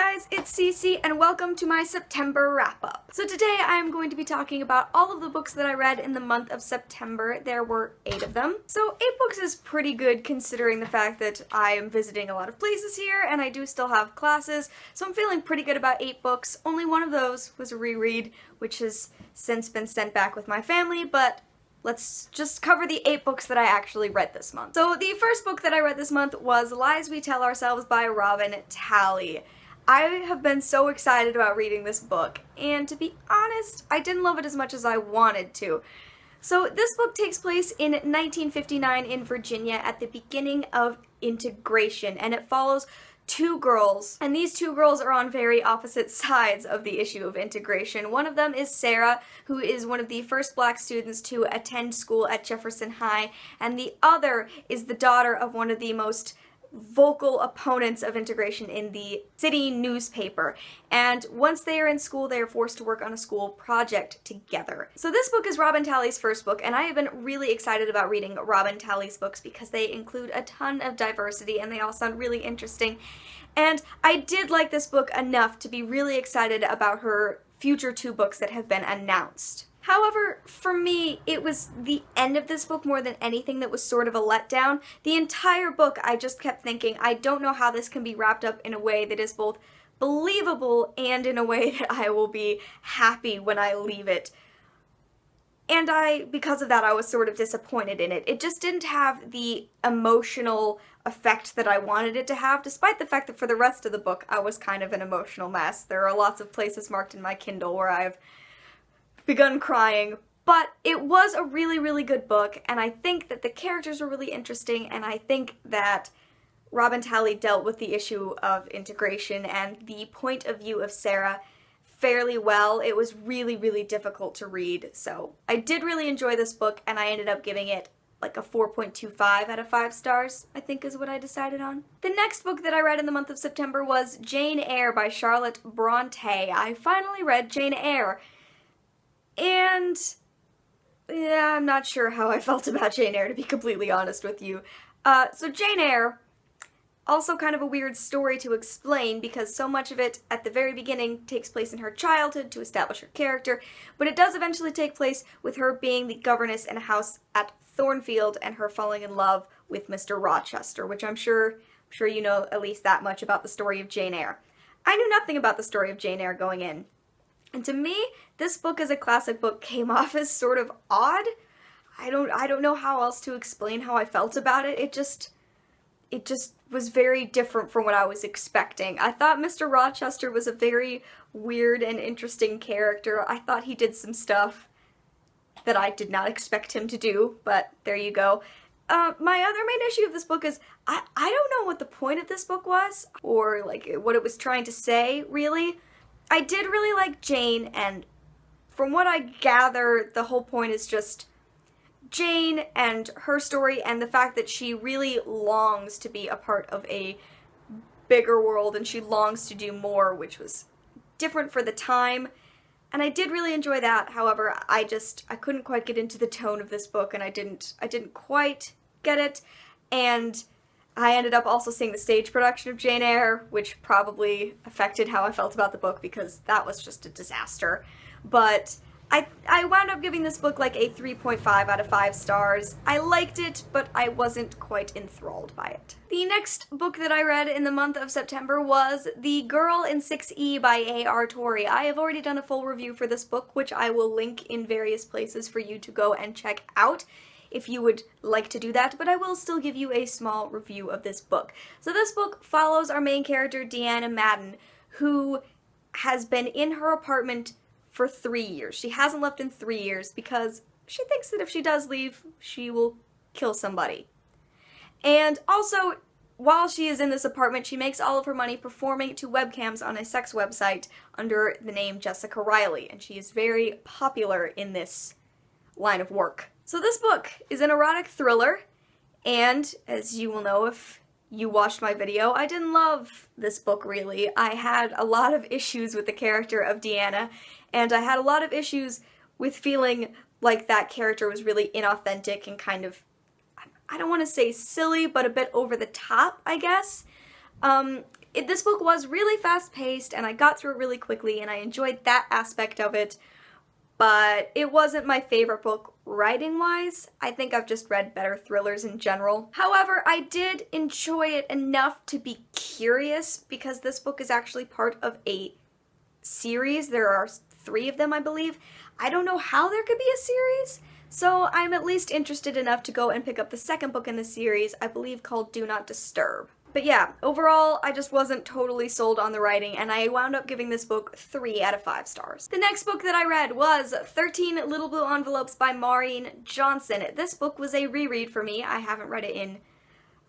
guys, it's Cece and welcome to my September wrap-up. So today I am going to be talking about all of the books that I read in the month of September. There were 8 of them. So 8 books is pretty good considering the fact that I am visiting a lot of places here and I do still have classes, so I'm feeling pretty good about 8 books. Only one of those was a reread, which has since been sent back with my family, but let's just cover the 8 books that I actually read this month. So the first book that I read this month was Lies We Tell Ourselves by Robin Talley. I have been so excited about reading this book, and to be honest, I didn't love it as much as I wanted to. So this book takes place in 1959 in Virginia at the beginning of integration, and it follows 2 girls, and these 2 girls are on very opposite sides of the issue of integration. One of them is Sarah, who is one of the first black students to attend school at Jefferson High, and the other is the daughter of one of the most vocal opponents of integration in the city newspaper. And once they are in school, they are forced to work on a school project together. So this book is Robin Talley's first book, and I have been really excited about reading Robin Talley's books because they include a ton of diversity and they all sound really interesting. And I did like this book enough to be really excited about her future 2 books that have been announced. However, for me, it was the end of this book more than anything that was sort of a letdown. The entire book, I just kept thinking, I don't know how this can be wrapped up in a way that is both believable and in a way that I will be happy when I leave it. And because of that, I was sort of disappointed in it. It just didn't have the emotional effect that I wanted it to have, despite the fact that for the rest of the book, I was kind of an emotional mess. There are lots of places marked in my Kindle where I've begun crying, but it was a really, really good book, and I think that the characters were really interesting, and I think that Robin Talley dealt with the issue of integration and the point of view of Sarah fairly well. It was really, really difficult to read, so I did really enjoy this book, and I ended up giving it like a 4.25 out of 5 stars, I think is what I decided on. The next book that I read in the month of September was Jane Eyre by Charlotte Bronte. I finally read Jane Eyre. And yeah, I'm not sure how I felt about Jane Eyre, to be completely honest with you. So Jane Eyre, also kind of a weird story to explain because so much of it at the very beginning takes place in her childhood to establish her character, but it does eventually take place with her being the governess in a house at Thornfield and her falling in love with Mr. Rochester, which I'm sure you know at least that much about the story of Jane Eyre. I knew nothing about the story of Jane Eyre going in. And to me, this book as a classic book came off as sort of odd. I don't know how else to explain how I felt about it. It just was very different from what I was expecting. I thought Mr. Rochester was a very weird and interesting character. I thought he did some stuff that I did not expect him to do, but there you go. My other main issue of this book is I don't know what the point of this book was, or like what it was trying to say, really. I did really like Jane, and from what I gather, the whole point is just Jane and her story and the fact that she really longs to be a part of a bigger world and she longs to do more, which was different for the time. And I did really enjoy that. However, I couldn't quite get into the tone of this book, and I didn't quite get it. And I ended up also seeing the stage production of Jane Eyre, which probably affected how I felt about the book because that was just a disaster. But I wound up giving this book like a 3.5 out of 5 stars. I liked it, but I wasn't quite enthralled by it. The next book that I read in the month of September was The Girl in 6E by A.R. Torrey. I have already done a full review for this book, which I will link in various places for you to go and check out if you would like to do that, but I will still give you a small review of this book. So this book follows our main character, Deanna Madden, who has been in her apartment for 3 years. She hasn't left in 3 years because she thinks that if she does leave, she will kill somebody. And also, while she is in this apartment, she makes all of her money performing to webcams on a sex website under the name Jessica Riley, and she is very popular in this line of work. So this book is an erotic thriller, and as you will know if you watched my video, I didn't love this book really. I had a lot of issues with the character of Deanna, and I had a lot of issues with feeling like that character was really inauthentic and kind of, I don't want to say silly, but a bit over the top, I guess. This book was really fast-paced, and I got through it really quickly, and I enjoyed that aspect of it, but it wasn't my favorite book writing-wise. I think I've just read better thrillers in general. However, I did enjoy it enough to be curious, because this book is actually part of a series. There are 3 of them, I believe. I don't know how there could be a series, so I'm at least interested enough to go and pick up the second book in the series, I believe called Do Not Disturb. But yeah, overall, I just wasn't totally sold on the writing, and I wound up giving this book 3 out of 5 stars. The next book that I read was 13 Little Blue Envelopes by Maureen Johnson. This book was a reread for me. I haven't read it in,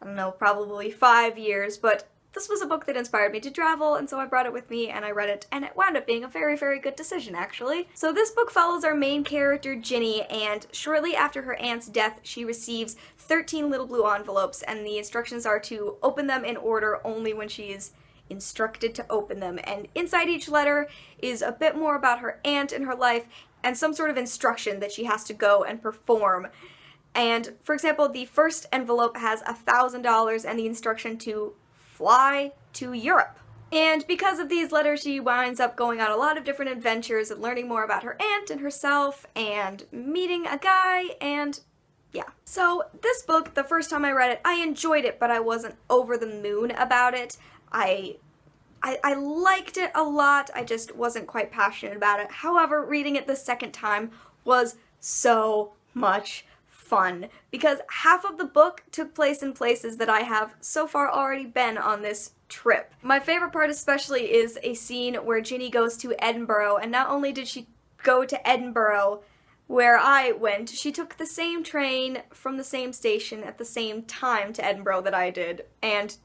I don't know, probably 5 years, but this was a book that inspired me to travel, and so I brought it with me and I read it, and it wound up being a very, very good decision, actually. So this book follows our main character, Ginny, and shortly after her aunt's death, she receives 13 little blue envelopes, and the instructions are to open them in order only when she is instructed to open them. And inside each letter is a bit more about her aunt and her life, and some sort of instruction that she has to go and perform. And, for example, the first envelope has $1,000 and the instruction to fly to Europe. And because of these letters, she winds up going on a lot of different adventures and learning more about her aunt and herself and meeting a guy, and yeah. So this book, the first time I read it, I enjoyed it, but I wasn't over the moon about it. I liked it a lot, I just wasn't quite passionate about it. However, reading it the second time was so much fun, because half of the book took place in places that I have so far already been on this trip. My favorite part especially is a scene where Ginny goes to Edinburgh, and not only did she go to Edinburgh where I went, she took the same train from the same station at the same time to Edinburgh that I did, and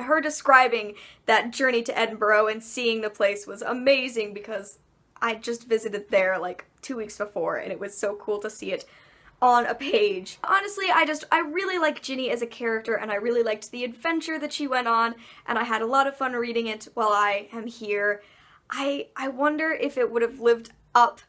her describing that journey to Edinburgh and seeing the place was amazing, because I just visited there like 2 weeks before, and it was so cool to see it on a page. Honestly, I really like Ginny as a character, and I really liked the adventure that she went on, and I had a lot of fun reading it while I am here. I wonder if it would have lived up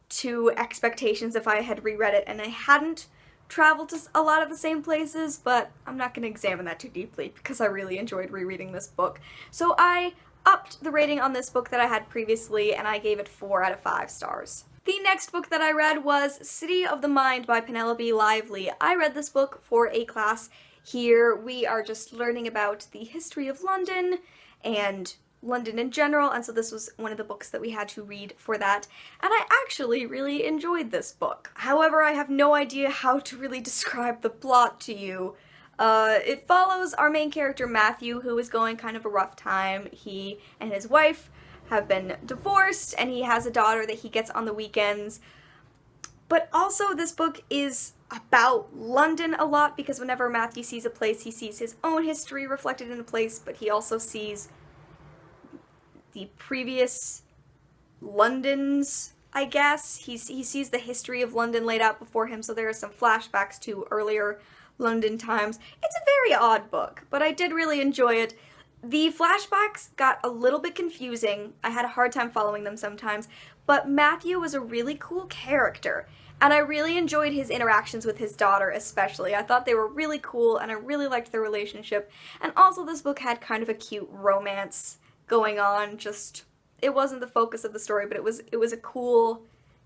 to expectations if I had reread it and I hadn't traveled to a lot of the same places, but I'm not going to examine that too deeply because I really enjoyed rereading this book. So I upped the rating on this book that I had previously, and I gave it 4 out of 5 stars. The next book that I read was City of the Mind by Penelope Lively. I read this book for a class here. We are just learning about the history of London and London in general, and so this was one of the books that we had to read for that, and I actually really enjoyed this book. However, I have no idea how to really describe the plot to you. It follows our main character Matthew, who is going kind of a rough time. He and his wife have been divorced, and he has a daughter that he gets on the weekends. But also this book is about London a lot, because whenever Matthew sees a place, he sees his own history reflected in a place, but he also sees the previous Londons, I guess. He sees the history of London laid out before him, so there are some flashbacks to earlier London times. It's a very odd book, but I did really enjoy it. The flashbacks got a little bit confusing. I had a hard time following them sometimes, but Matthew was a really cool character, and I really enjoyed his interactions with his daughter especially. I thought they were really cool, and I really liked their relationship, and also this book had kind of a cute romance going on. Just, it wasn't the focus of the story, but it was a cool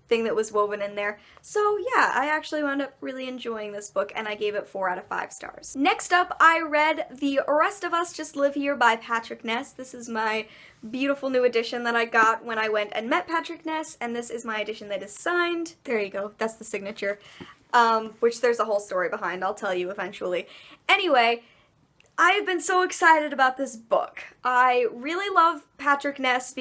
thing that was woven in there. So yeah, I actually wound up really enjoying this book, and I gave it 4 out of 5 stars. Next up, I read The Rest of Us Just Live Here by Patrick Ness. This is my beautiful new edition that I got when I went and met Patrick Ness, and this is my edition that is signed. There you go, that's the signature, which there's a whole story behind, I'll tell you eventually. Anyway, I've been so excited about this book. I really love Patrick Ness.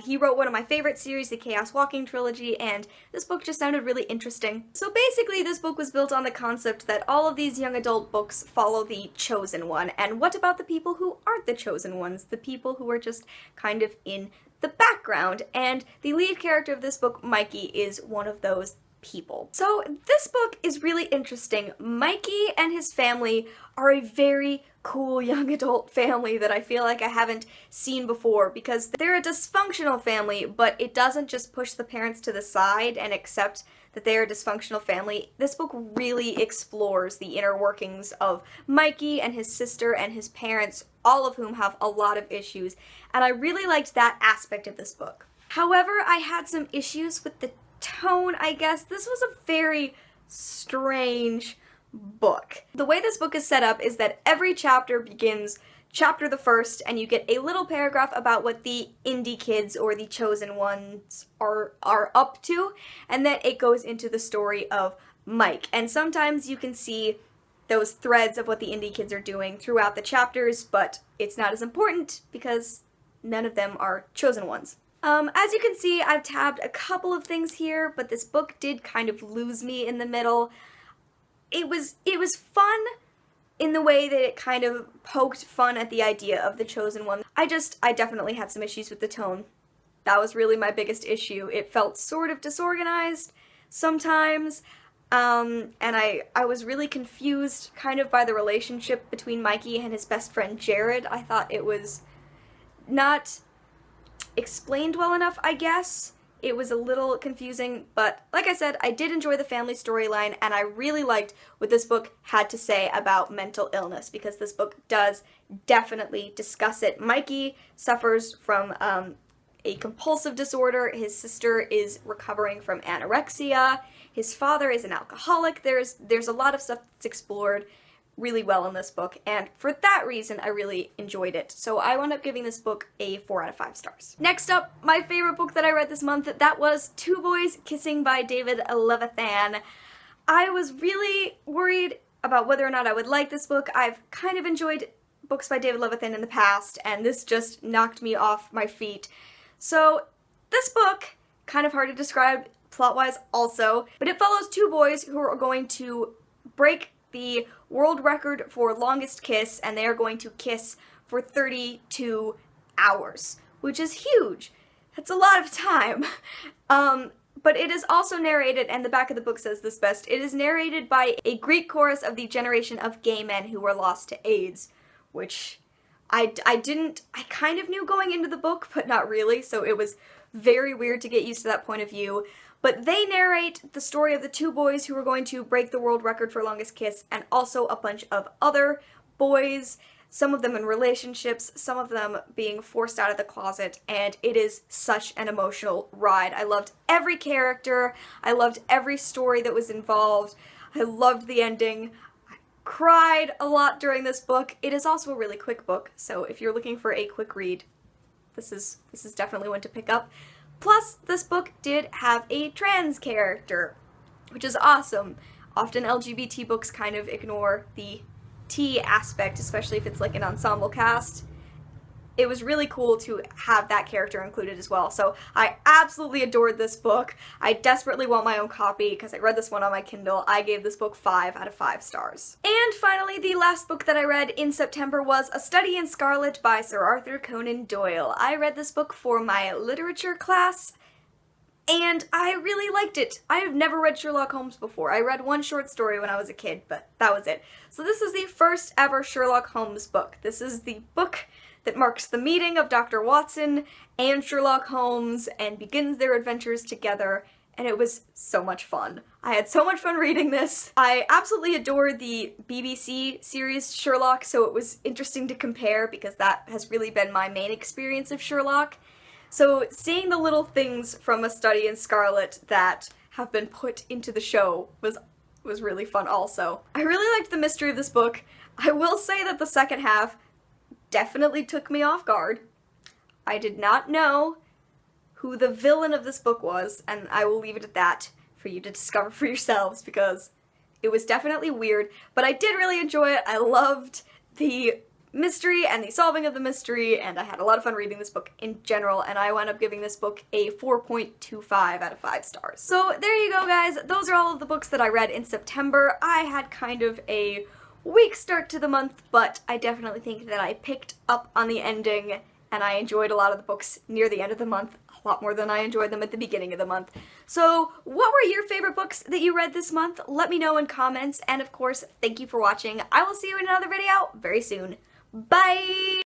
He wrote one of my favorite series, the Chaos Walking trilogy, and this book just sounded really interesting. So basically, this book was built on the concept that all of these young adult books follow the chosen one, and what about the people who aren't the chosen ones? The people who are just kind of in the background, and the lead character of this book, Mikey, is one of those people. So this book is really interesting. Mikey and his family are a very cool young adult family that I feel like I haven't seen before, because they're a dysfunctional family, but it doesn't just push the parents to the side and accept that they're a dysfunctional family. This book really explores the inner workings of Mikey and his sister and his parents all of whom have a lot of issues, and I really liked that aspect of this book. However, I had some issues with the tone, I guess. This was a very strange book. The way this book is set up is that every chapter begins chapter the first, and you get a little paragraph about what the indie kids or the chosen ones are up to, and then it goes into the story of Mike. And sometimes you can see those threads of what the indie kids are doing throughout the chapters, but it's not as important because none of them are chosen ones. As you can see, I've tabbed a couple of things here, but this book did kind of lose me in the middle. It was fun in the way that it kind of poked fun at the idea of the chosen one. I definitely had some issues with the tone. That was really my biggest issue. It felt sort of disorganized sometimes, and I was really confused kind of by the relationship between Mikey and his best friend Jared. I thought it was not explained well enough, I guess. It was a little confusing, but like I said, I did enjoy the family storyline, and I really liked what this book had to say about mental illness, because this book does definitely discuss it. Mikey suffers from a compulsive disorder. His sister is recovering from anorexia. His father is an alcoholic. There's a lot of stuff that's explored really well in this book, and for that reason I really enjoyed it. So I wound up giving this book a 4 out of 5 stars. Next up, my favorite book that I read this month, that was Two Boys Kissing by David Levithan. I was really worried about whether or not I would like this book. I've kind of enjoyed books by David Levithan in the past, and this just knocked me off my feet. So this book, kind of hard to describe plot-wise also, but it follows two boys who are going to break the world record for longest kiss, and they are going to kiss for 32 hours, which is huge. That's a lot of time. But it is also narrated, and the back of the book says this best, it is narrated by a Greek chorus of the generation of gay men who were lost to AIDS, which I kind of knew going into the book, but not really, so it was very weird to get used to that point of view. But they narrate the story of the two boys who were going to break the world record for longest kiss, and also a bunch of other boys, some of them in relationships, some of them being forced out of the closet, and it is such an emotional ride. I loved every character, I loved every story that was involved, I loved the ending, I cried a lot during this book. It is also a really quick book, so if you're looking for a quick read, this is definitely one to pick up. Plus, this book did have a trans character, which is awesome. Often LGBT books kind of ignore the T aspect, especially if it's like an ensemble cast. It was really cool to have that character included as well. So I absolutely adored this book. I desperately want my own copy because I read this one on my Kindle. I gave this book 5 out of 5 stars. And finally, the last book that I read in September was A Study in Scarlet by Sir Arthur Conan Doyle. I read this book for my literature class, and I really liked it. I have never read Sherlock Holmes before. I read one short story when I was a kid, but that was it. So this is the first ever Sherlock Holmes book. This is the book that marks the meeting of Dr. Watson and Sherlock Holmes and begins their adventures together, and it was so much fun. I had so much fun reading this. I absolutely adored the BBC series Sherlock, so it was interesting to compare because that has really been my main experience of Sherlock. So seeing the little things from A Study in Scarlet that have been put into the show was really fun also. I really liked the mystery of this book. I will say that the second half definitely took me off guard. I did not know who the villain of this book was, and I will leave it at that for you to discover for yourselves because it was definitely weird, but I did really enjoy it. I loved the mystery and the solving of the mystery, and I had a lot of fun reading this book in general, and I wound up giving this book a 4.25 out of 5 stars. So there you go, guys. Those are all of the books that I read in September. I had kind of a weak start to the month, but I definitely think that I picked up on the ending, and I enjoyed a lot of the books near the end of the month, a lot more than I enjoyed them at the beginning of the month. So what were your favorite books that you read this month? Let me know in comments, and of course, thank you for watching. I will see you in another video very soon. Bye!